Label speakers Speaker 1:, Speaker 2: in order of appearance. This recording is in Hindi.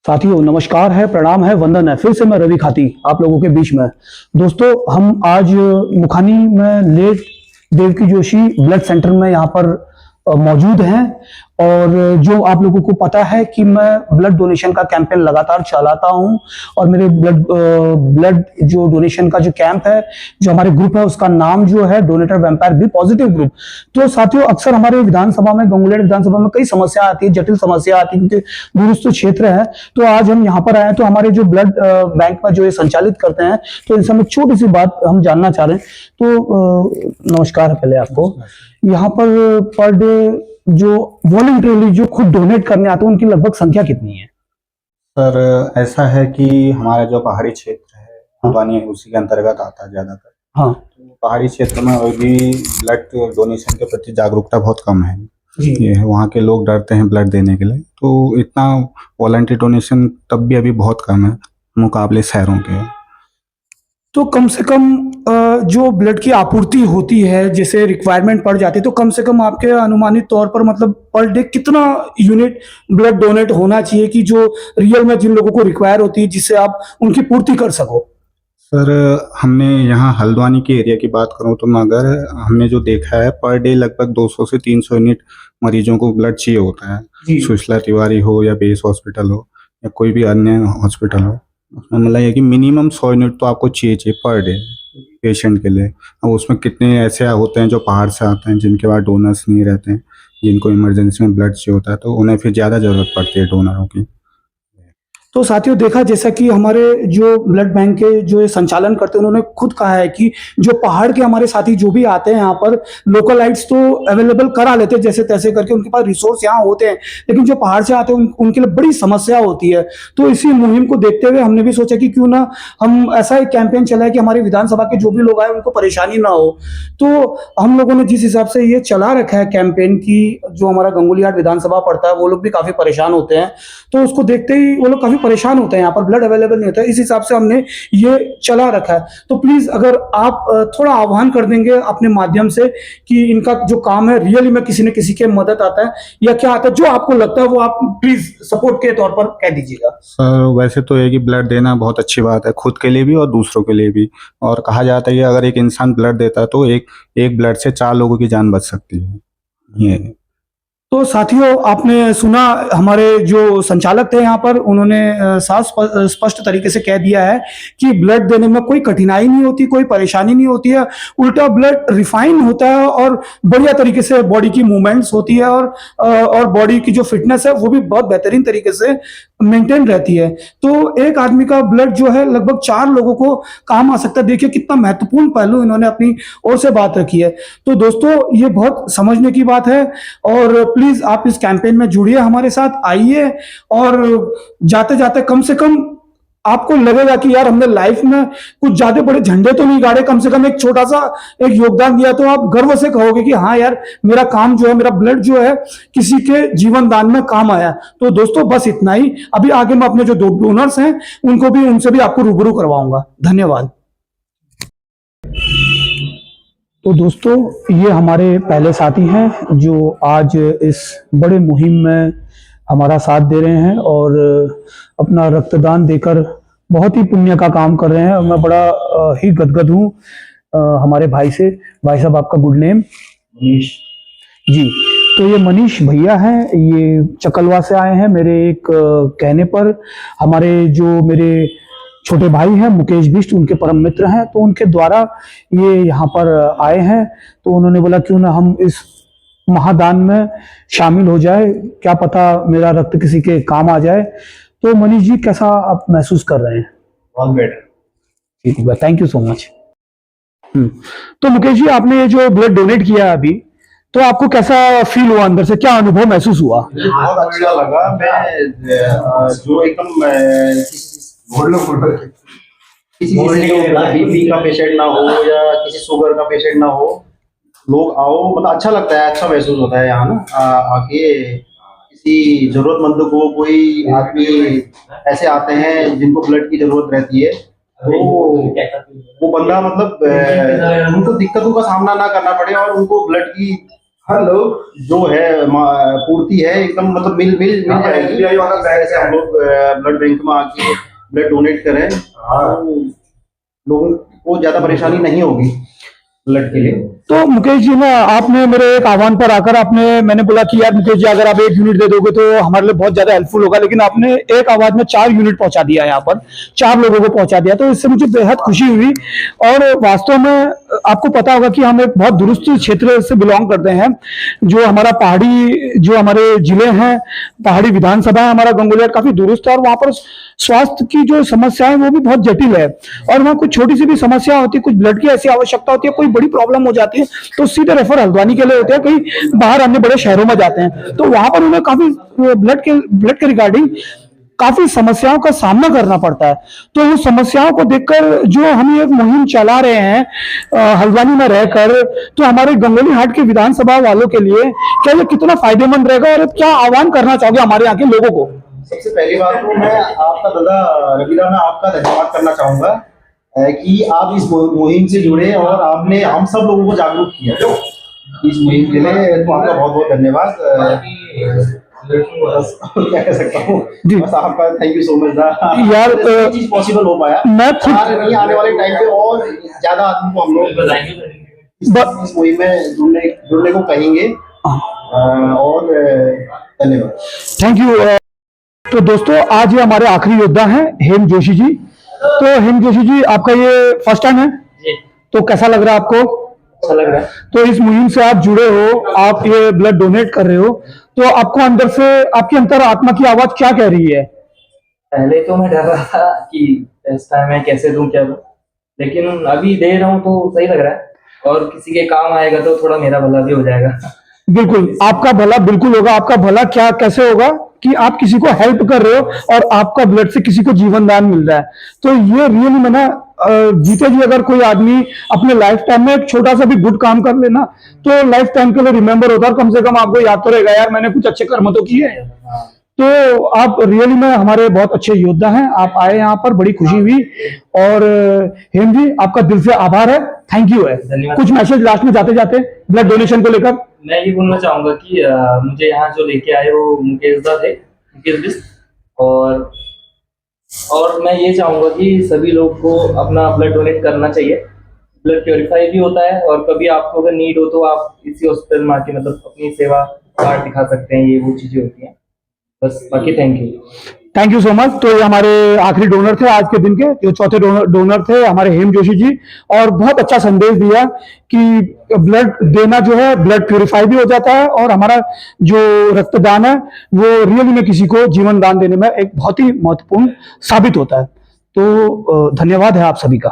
Speaker 1: साथियों नमस्कार है, प्रणाम है, वंदन है। फिर से मैं रवि खाती आप लोगों के बीच में। दोस्तों हम आज मुखानी में late Devki Joshi blood centre में यहाँ पर मौजूद हैं। और जो आप लोगों को पता है कि मैं ब्लड डोनेशन का कैंपेन लगातार चलाता हूं और मेरे ब्लड जो डोनेशन का जो कैंप है, जो हमारे ग्रुप है, उसका नाम जो है donator vampire B positive group. तो साथियों अक्सर हमारे विधानसभा में, गंगोलिया विधानसभा में कई समस्या आती है, जटिल समस्या आती है, क्योंकि दूरस्थ क्षेत्र है। तो आज हम यहाँ पर आए हैं, तो हमारे जो ब्लड बैंक में जो ये संचालित करते हैं, तो इनसे हम छोटी सी बात हम जानना चाह रहे हैं। तो नमस्कार है पहले आपको। यहाँ पर डे जो वॉलंटरीली जो खुद डोनेट करने आते हैं, उनकी लगभग संख्या कितनी है?
Speaker 2: सर ऐसा है कि हमारा जो पहाड़ी क्षेत्र है, हल्द्वानी उसी के अंतर्गत आता है ज्यादातर।
Speaker 1: हाँ,
Speaker 2: तो पहाड़ी क्षेत्र में अभी भी ब्लड डोनेशन के प्रति जागरूकता बहुत कम है।
Speaker 1: जी।
Speaker 2: ये है, वहाँ के लोग डरते हैं ब्लड देने के लिए, तो इतना वॉलंटरी डोनेशन तब भी अभी बहुत कम है मुकाबले शहरों के।
Speaker 1: तो कम से कम जो ब्लड की आपूर्ति होती है, जैसे रिक्वायरमेंट पड़ जाती है, तो कम से कम आपके अनुमानित तौर पर मतलब पर डे कितना यूनिट ब्लड डोनेट होना चाहिए कि जो रियल में जिन लोगों को रिक्वायर होती है, जिससे आप उनकी पूर्ति कर सको?
Speaker 2: सर हमने यहाँ हल्द्वानी के एरिया की बात करूँ तो मगर हमने जो देखा है पर डे लगभग 200 से 300 यूनिट मरीजों को ब्लड चाहिए होता है। सुशीला तिवारी हो या बेस हॉस्पिटल हो या कोई भी अन्य हॉस्पिटल हो, उसमें मतलब ये कि मिनिमम 100 यूनिट तो आपको चाहिए पर डे पेशेंट के लिए। अब उसमें कितने ऐसे होते हैं जो पहाड़ से आते हैं, जिनके पास डोनर्स नहीं रहते हैं, जिनको इमरजेंसी में ब्लड चाहिए होता है, तो उन्हें फिर ज़्यादा ज़रूरत पड़ती है डोनरों की।
Speaker 1: तो साथियों देखा, जैसा कि हमारे जो ब्लड बैंक के जो ये संचालन करते हैं, उन्होंने खुद कहा है कि जो पहाड़ के हमारे साथी जो भी आते हैं यहाँ पर, लोकलाइट्स तो अवेलेबल करा लेते हैं जैसे तैसे करके, उनके पास रिसोर्स यहाँ होते हैं, लेकिन जो पहाड़ से आते हैं उनके लिए बड़ी समस्या होती है। तो इसी मुहिम को देखते हुए हमने भी सोचा कि क्यों ना हम ऐसा एक कैंपेन चलाए कि हमारे विधानसभा के जो भी लोग आए उनको परेशानी ना हो। तो हम लोगों ने जिस हिसाब से ये चला रखा है कैंपेन की, जो हमारा गंगोलिया विधानसभा पड़ता है, वो लोग भी काफी परेशान होते हैं, तो उसको देखते ही वो लोग काफी परेशान होते हैं, यहाँ पर ब्लड अवेलेबल नहीं होता है, इस हिसाब से हमने ये चला रखा है। तो प्लीज अगर आप थोड़ा आह्वान कर देंगे अपने माध्यम से कि इनका जो काम है रियली में किसी न किसी के मदद आता है या क्या आता है, जो आपको लगता है वो आप प्लीज सपोर्ट के तौर पर कह दीजिएगा।
Speaker 2: सर वैसे तो है कि ब्लड देना बहुत अच्छी बात है, खुद के लिए भी और दूसरों के लिए भी। और कहा जाता है कि अगर एक इंसान ब्लड देता है तो एक ब्लड से 4 लोगों की जान बच सकती है। ये
Speaker 1: तो साथियों आपने सुना, हमारे जो संचालक थे यहाँ पर, उन्होंने साफ स्पष्ट तरीके से कह दिया है कि ब्लड देने में कोई कठिनाई नहीं होती, कोई परेशानी नहीं होती है, उल्टा ब्लड रिफाइन होता है और बढ़िया तरीके से बॉडी की मूवमेंट्स होती है और बॉडी की जो फिटनेस है वो भी बहुत बेहतरीन तरीके से मेंटेन रहती है। तो एक आदमी का ब्लड जो है लगभग 4 लोगों को काम आ सकता है। देखिए कितना महत्वपूर्ण पहलू इन्होंने अपनी ओर से बात रखी है। तो दोस्तों ये बहुत समझने की बात है और प्लीज आप इस कैंपेन में जुड़िए, हमारे साथ आइए और जाते जाते कम से कम आपको लगेगा कि यार हमने लाइफ में कुछ ज्यादा बड़े झंडे तो नहीं गाड़े, कम से कम एक छोटा सा एक योगदान दिया, तो आप गर्व से कहोगे कि हाँ यार मेरा काम जो है, मेरा ब्लड जो है किसी के जीवन दान में काम आया। तो दोस्तों बस इतना ही। अभी आगे मैं अपने जो दो डोनर्स हैं उनसे भी आपको रूबरू करवाऊंगा। धन्यवाद। तो दोस्तों ये हमारे पहले साथी हैं जो आज इस बड़े मुहिम में हमारा साथ दे रहे हैं और अपना रक्तदान देकर बहुत ही पुण्य का काम कर रहे हैं। और मैं बड़ा ही गदगद हूँ हमारे भाई से। भाई साहब आपका गुड नेम?
Speaker 3: मनीष
Speaker 1: जी। तो ये मनीष भैया हैं, ये चकलवा से आए हैं मेरे एक कहने पर। हमारे जो मेरे छोटे भाई हैं मुकेश बिष्ट, उनके परम मित्र हैं, तो उनके द्वारा ये यहाँ पर आए हैं। तो उन्होंने बोला क्यों ना हम इस महादान में शामिल हो जाए, क्या पता मेरा रक्त किसी के काम आ जाए। तो मनीष जी कैसा आप महसूस कर रहे हैं?
Speaker 3: बहुत बेटर।
Speaker 1: ठीक है, थैंक यू सो मच। तो मुकेश जी आपने ये जो ब्लड डोनेट किया अभी, तो आपको कैसा फील हुआ, अंदर से क्या अनुभव महसूस हुआ?
Speaker 3: बहुत अच्छा लगा। मैं जो एकदम किसी बीपी का पेशेंट ना हो या किसी शुगर का पेशेंट ना हो, लोग आओ, मतलब अच्छा लगता है, अच्छा महसूस होता है यहाँ ना आके। किसी जरूरतमंद को, कोई आदमी ऐसे आते हैं जिनको ब्लड की जरूरत रहती है, तो वो बंदा मतलब उनको दिक्कतों का सामना ना करना पड़े और उनको ब्लड की हर लोग जो है पूर्ति है एकदम, मतलब मिल जाएगी। जैसे हम लोग ब्लड बैंक में आके ब्लड डोनेट करें, लोगों को ज्यादा परेशानी नहीं होगी ब्लड के लिए।
Speaker 1: तो मुकेश जी ना, आपने मेरे एक आह्वान पर आकर मैंने बोला कि यार मुकेश जी अगर आप 1 यूनिट दे दोगे तो हमारे लिए बहुत ज्यादा हेल्पफुल होगा, लेकिन आपने एक आवाज में 4 यूनिट पहुंचा दिया, यहाँ पर 4 लोगों को पहुंचा दिया, तो इससे मुझे बेहद खुशी हुई। और वास्तव में आपको पता होगा कि हम एक बहुत दुरुस्त क्षेत्र से बिलोंग करते हैं, जो हमारा पहाड़ी, जो हमारे जिले हैं, पहाड़ी विधानसभा है हमारा गंगोलिया, काफी दुरुस्त है, और वहां पर स्वास्थ्य की जो समस्या है वो भी बहुत जटिल है। और वहाँ कुछ छोटी सी भी समस्या होती है, कुछ ब्लड की ऐसी आवश्यकता होती है, कोई बड़ी प्रॉब्लम हो जाती है, तो सीधे रेफर हल्द्वानी के लिए होते हैं, कहीं बाहर अन्य बड़े शहरों में जाते हैं। तो वहां पर उन्हें काफी ब्लड के रिगार्डिंग काफी समस्याओं का सामना करना पड़ता है। तो उन समस्याओं को देखकर जो हम एक मुहिम चला रहे हैं हल्द्वानी में रहकर, तो हमारे गंगोली हाट के विधानसभा वालों के लिए क्या ये कितना फायदेमंद रहेगा, और क्या आह्वान करना चाहोगे हमारे यहाँ के लोगों को?
Speaker 3: सबसे पहली बात तो मैं आपका दादा रविदा, मैं आपका धन्यवाद करना चाहूंगा कि आप इस मुहिम से जुड़े और आपने हम सब लोगों को जागरूक किया इस मुहिम के लिए, तो आपका बहुत बहुत धन्यवाद। क्या कह सकता हूँ, बस आपका थैंक यू सो मच
Speaker 1: यार,
Speaker 3: चीज पॉसिबल हो पाया।
Speaker 1: मैं खुद
Speaker 3: नहीं, आने वाले टाइम पे और ज्यादा आदमी को हम लोग इस मुहिम में जुड़ने को कहेंगे, और धन्यवाद,
Speaker 1: थैंक यू। तो दोस्तों, आज ये हमारे आखिरी योद्धा हैं हेम जोशी जी। तो हेम जोशी जी, आपका ये फर्स्ट टाइम है
Speaker 4: जी।
Speaker 1: तो कैसा लग रहा है आपको?
Speaker 4: अच्छा लग रहा है।
Speaker 1: तो इस मुहिम से आप जुड़े हो, आप ये ब्लड डोनेट कर रहे हो, तो आपको अंदर से आपकी अंतर आत्मा की आवाज क्या कह रही है?
Speaker 4: पहले तो मैं डर रहा था कि इस टाइम मैं कैसे दूं क्या दूं, लेकिन अभी दे रहा हूं तो सही लग रहा है, और किसी के काम आएगा तो थोड़ा मेरा भला भी हो जाएगा।
Speaker 1: बिल्कुल, आपका भला बिल्कुल होगा। आपका भला क्या कैसे होगा कि आप किसी को हेल्प कर रहे हो और आपका ब्लड से किसी को जीवन दान मिल रहा है। तो ये रियली में ना, जीते जी अगर कोई आदमी अपने लाइफ टाइम में एक छोटा सा भी गुड काम कर लेना, तो लाइफ टाइम के लिए रिमेंबर होता है, और कम से कम आपको याद तो रहेगा यार मैंने कुछ अच्छे कर्म तो किए हैं। तो आप रियली में हमारे बहुत अच्छे योद्धा हैं। आप आए यहाँ पर, बड़ी खुशी हुई। और हेम जी, आपका दिल से आभार है, थैंक यू है।
Speaker 4: धन्यवाद।
Speaker 1: कुछ मैसेज लास्ट में जाते जाते ब्लड डोनेशन को लेकर?
Speaker 4: मैं ये बोलना चाहूंगा कि मुझे यहाँ जो लेके आए वो मुकेश दा थे, मुकेश बिस्ट, और मैं ये चाहूंगा कि सभी लोग को अपना ब्लड डोनेट करना चाहिए। ब्लड प्योरीफाई भी होता है, और कभी आपको अगर नीड हो तो आप इसी हॉस्पिटल में आके मतलब अपनी सेवा कार्ड दिखा सकते हैं, ये वो चीजें होती हैं। बस, बाकी थैंक यू सो मच। तो ये हमारे आखिरी डोनर थे आज के दिन के, जो चौथे डोनर थे हमारे हेम जोशी जी, और बहुत अच्छा संदेश दिया कि ब्लड देना जो है, ब्लड प्यूरिफाई भी हो जाता है, और हमारा जो रक्तदान है वो रियली में किसी को जीवन दान देने में एक बहुत ही महत्वपूर्ण साबित होता है। तो धन्यवाद है आप सभी का।